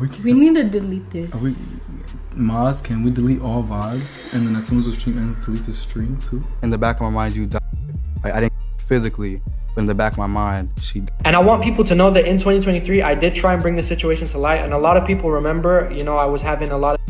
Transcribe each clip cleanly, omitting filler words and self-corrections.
We need to delete this. Moz, can we delete all VODs? And then as soon as the stream ends, delete the stream too? In the back of my mind, you died. Like, I didn't physically, but in the back of my mind, she died. And I want people to know that in 2023, I did try and bring the situation to light. And a lot of people remember, you know, I was having a lot of...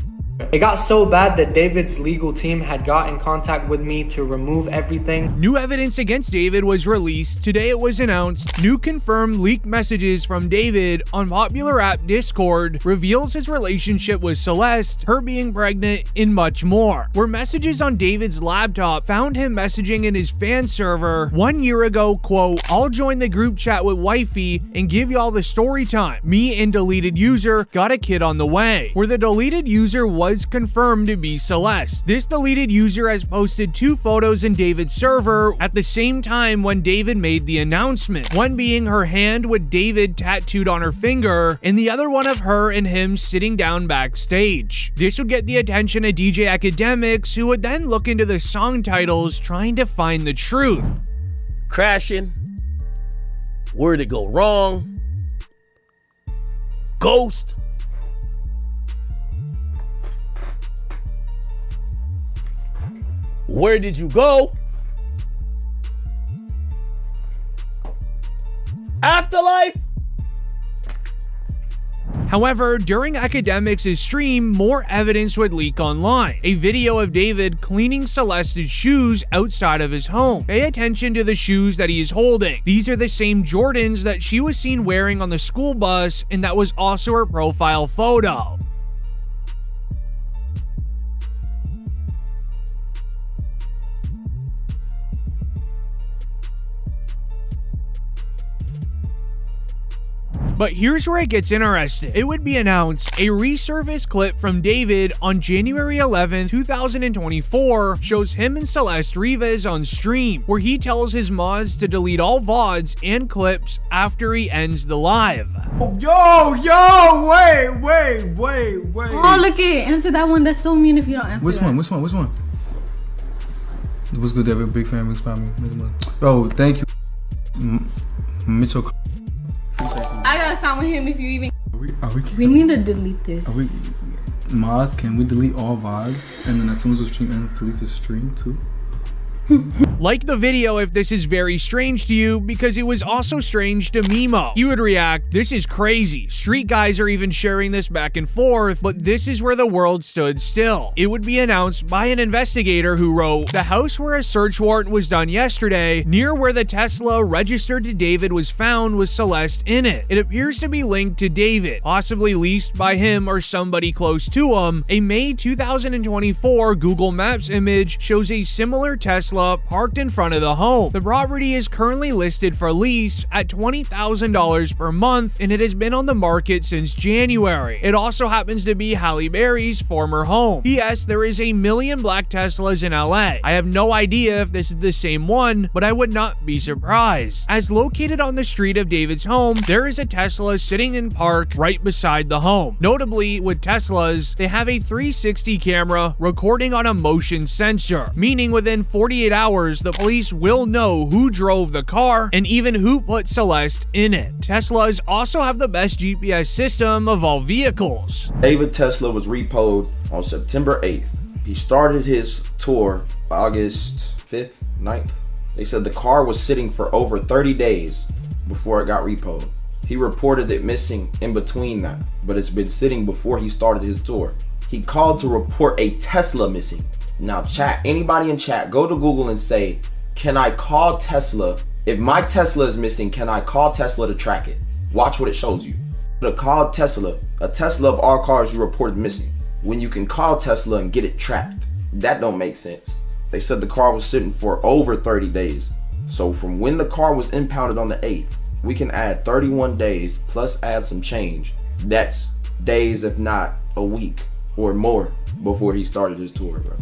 It got so bad that David's legal team had got in contact with me to remove everything. New evidence against David was released. Today it was announced new confirmed leaked messages from David on popular app Discord reveals his relationship with Celeste, her being pregnant, and much more. Where messages on David's laptop found him messaging in his fan server 1 year ago, quote, "I'll join the group chat with wifey and give y'all the story time. Me and deleted user got a kid on the way." Where the deleted user was confirmed to be Celeste. This deleted user has posted 2 photos in David's server at the same time when David made the announcement. One being her hand with David tattooed on her finger, and the other one of her and him sitting down backstage. This would get the attention of DJ Academics, who would then look into the song titles trying to find the truth. Crashing. Where'd it go wrong? Ghost. Where did you go? Afterlife? However, during Academics' stream, more evidence would leak online. A video of David cleaning Celeste's shoes outside of his home. Pay attention to the shoes that he is holding. These are the same Jordans that she was seen wearing on the school bus, and that was also her profile photo. But here's where it gets interesting. It would be announced a resurfaced clip from David on January 11, 2024 shows him and Celeste Rivas on stream, where he tells his mods to delete all VODs and clips after he ends the live. Yo, wait. Oh, look it. Answer that one. That's so mean if you don't answer Which that. one? What's good, David? Big fan, big spam. Oh, thank you. Mitchell. I gotta stop with him if you even... We need to delete this. Moz, can we delete all VODs? And then as soon as the stream ends, delete the stream too? Like the video if this is very strange to you, because it was also strange to Mimo. He would react, "This is crazy. Street guys are even sharing this back and forth, but this is where the world stood still." It would be announced by an investigator who wrote, "The house where a search warrant was done yesterday, near where the Tesla registered to David was found with Celeste in it. It appears to be linked to David, possibly leased by him or somebody close to him. A May 2024 Google Maps image shows a similar Tesla parked in front of the home. The property is currently listed for lease at $20,000 per month, and it has been on the market since January. It also happens to be Halle Berry's former home. P.S. There is a million black Teslas in LA. I have no idea if this is the same one, but I would not be surprised. As located on the street of David's home, there is a Tesla sitting in park right beside the home. Notably, with Teslas, they have a 360 camera recording on a motion sensor, meaning within 48 hours, the police will know who drove the car and even who put Celeste in it. Teslas also have the best GPS system of all vehicles. David Tesla was repoed on September 8th. He started his tour August 5th, 9th. They said the car was sitting for over 30 days before it got repoed. He reported it missing in between that, but it's been sitting before he started his tour. He called to report a Tesla missing. Now chat, anybody in chat, go to Google and say, can I call Tesla? If my Tesla is missing, can I call Tesla to track it? Watch what it shows you. To call Tesla, a Tesla of all cars you reported missing, when you can call Tesla and get it tracked. That don't make sense. They said the car was sitting for over 30 days. So from when the car was impounded on the 8th, we can add 31 days plus add some change. That's days, if not a week or more, before he started his tour, bro.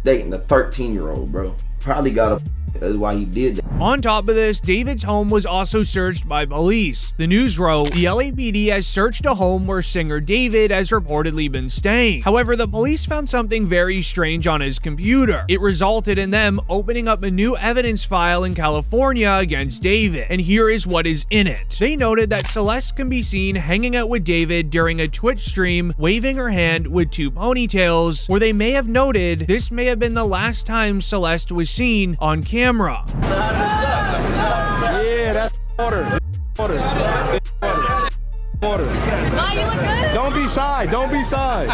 Dating a 13-year-old, bro. Probably got a That's why he did that. On top of this, David's home was also searched by police. The news wrote, the LAPD has searched a home where singer David has reportedly been staying. However, the police found something very strange on his computer. It resulted in them opening up a new evidence file in California against David, and here is what is in it. They noted that Celeste can be seen hanging out with David during a Twitch stream, waving her hand with two ponytails, where they may have noted this may have been the last time Celeste was seen on camera. Yeah, that's water. Water. Water. Why you look good? Don't be shy. Don't be shy.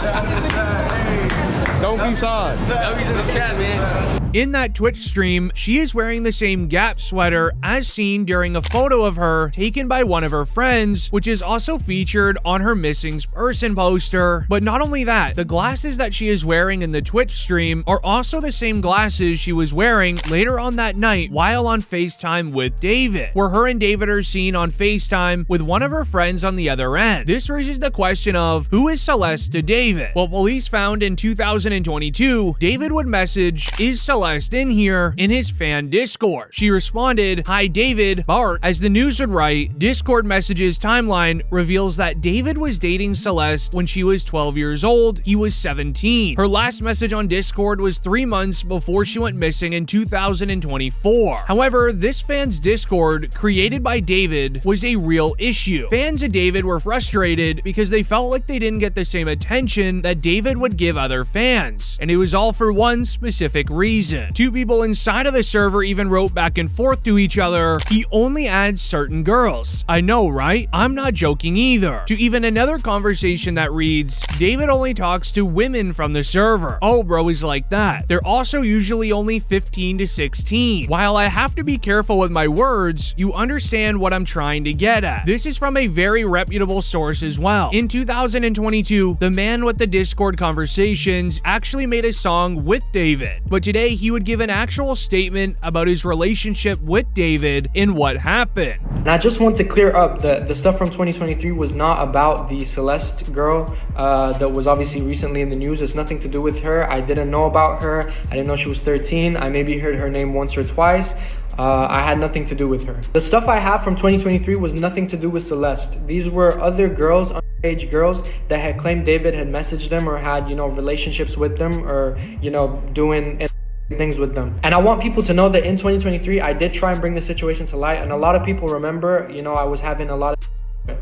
Don't be shy. W's in the chat, man. In that Twitch stream, she is wearing the same Gap sweater as seen during a photo of her taken by one of her friends, which is also featured on her missing person poster. But not only that, the glasses that she is wearing in the Twitch stream are also the same glasses she was wearing later on that night while on FaceTime with David, where her and David are seen on FaceTime with one of her friends on the other end. This raises the question of, who is Celeste to David? Well, police found in 2022, David would message, "Is Celeste in here?" in his fan Discord. She responded, "Hi David, Bart." As the news would write, Discord messages timeline reveals that David was dating Celeste when she was 12 years old, he was 17. Her last message on Discord was 3 months before she went missing in 2024. However, this fan's Discord, created by David, was a real issue. Fans of David were frustrated because they felt like they didn't get the same attention that David would give other fans, and it was all for one specific reason. Two people inside of the server even wrote back and forth to each other, "He only adds certain girls." I know, right? I'm not joking either. To even another conversation that reads, "David only talks to women from the server." Oh, bro is like that. They're also usually only 15 to 16. While I have to be careful with my words, you understand what I'm trying to get at. This is from a very reputable source as well. In 2022, the man with the Discord conversations actually made a song with David, but today he would give an actual statement about his relationship with David and what happened. And I just want to clear up the stuff from 2023 was not about the Celeste girl that was obviously recently in the news. It's nothing to do with her. I didn't know about her. I didn't know she was 13. I maybe heard her name once or twice. I had nothing to do with her. The stuff I have from 2023 was nothing to do with Celeste. These were other girls, underage girls, that had claimed David had messaged them or had, you know, relationships with them, or, you know, doing things with them. And I want people to know that in 2023, I did try and bring the situation to light. And a lot of people remember, you know, I was having a lot of...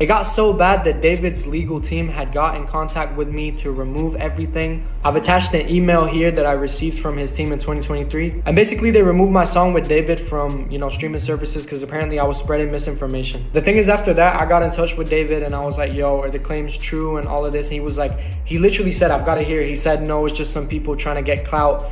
It got so bad that David's legal team had got in contact with me to remove everything. I've attached an email here that I received from his team in 2023. And basically they removed my song with David from, you know, streaming services because apparently I was spreading misinformation. The thing is, after that, I got in touch with David and I was like, yo, are the claims true and all of this? And he was like, he literally said, I've got to hear it. He said, no, it's just some people trying to get clout.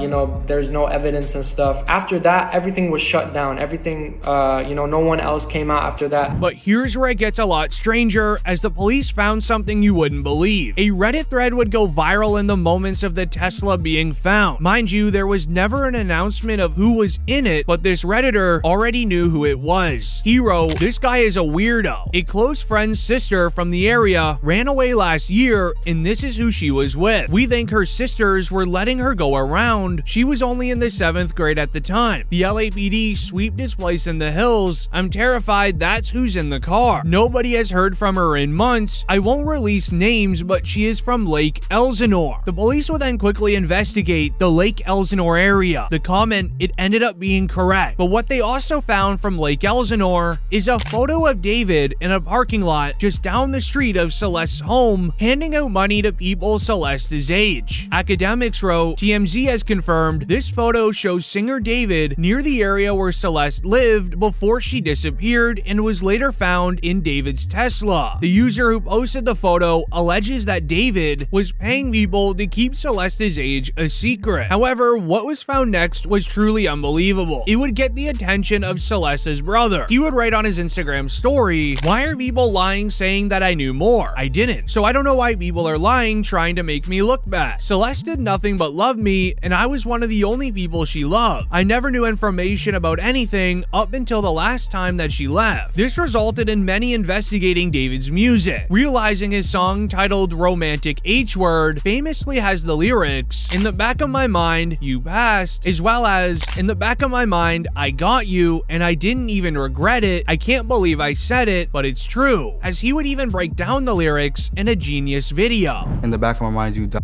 You know, there's no evidence and stuff. After that, everything was shut down. Everything, you know, no one else came out after that. But here's where it gets a lot stranger, as the police found something you wouldn't believe. A Reddit thread would go viral in the moments of the Tesla being found. Mind you, there was never an announcement of who was in it, but this Redditor already knew who it was. He wrote, "This guy is a weirdo. A close friend's sister from the area ran away last year, and this is who she was with. We think her sisters were letting her go around. She was only in the 7th grade at the time. The LAPD sweeped this place in the hills. I'm terrified that's who's in the car. Nobody has heard from her in months. I won't release names, but she is from Lake Elsinore." The police will then quickly investigate the Lake Elsinore area. The comment, it ended up being correct. But what they also found from Lake Elsinore is a photo of David in a parking lot just down the street of Celeste's home, handing out money to people Celeste's age. Academics wrote, TMZ has confirmed this photo shows singer David near the area where Celeste lived before she disappeared and was later found in David's Tesla. The user who posted the photo alleges that David was paying people to keep Celeste's age a secret. However, what was found next was truly unbelievable. It would get the attention of Celeste's brother. He would write on his Instagram story, "Why are people lying saying that I knew more? I didn't. So I don't know why people are lying trying to make me look bad. Celeste did nothing but love me, and I was one of the only people she loved. I never knew information about anything up until the last time that she left." This resulted in many many investigating David's music, realizing his song titled Romantic H Word famously has the lyrics, "In the back of my mind, you passed," as well as, "In the back of my mind, I got you, and I didn't even regret it. I can't believe I said it, but it's true," as he would even break down the lyrics in a genius video. In the back of my mind, you died.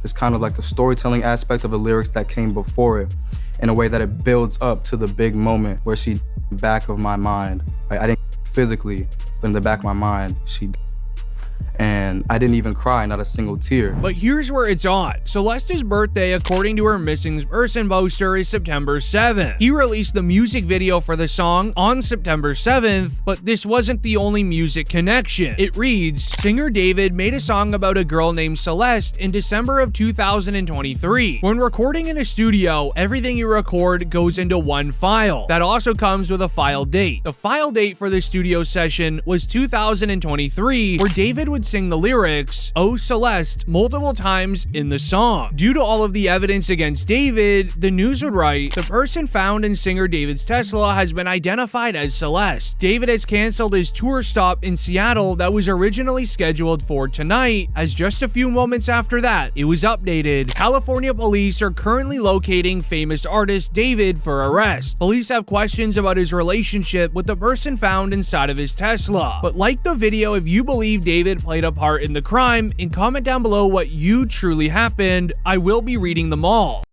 It's kind of like the storytelling aspect of the lyrics that came before it, in a way that it builds up to the big moment where she back of my mind. I didn't physically, but in the back of my mind, she died. And I didn't even cry, not a single tear. But here's where it's odd. Celeste's birthday, according to her missing person poster, is September 7th. He released the music video for the song on September 7th, but this wasn't the only music connection. It reads, singer David made a song about a girl named Celeste in December of 2023. When recording in a studio, everything you record goes into one file. That also comes with a file date. The file date for the studio session was 2023, where David would sing the lyrics, "Oh Celeste," multiple times in the song. Due to all of the evidence against David, the news would write, "The person found in singer David's Tesla has been identified as Celeste. David has canceled his tour stop in Seattle that was originally scheduled for tonight, as just a few moments after that, it was updated. California police are currently locating famous artist David for arrest. Police have questions about his relationship with the person found inside of his Tesla." But like the video if you believe David played a part in the crime, and comment down below what you truly happened. I will be reading them all.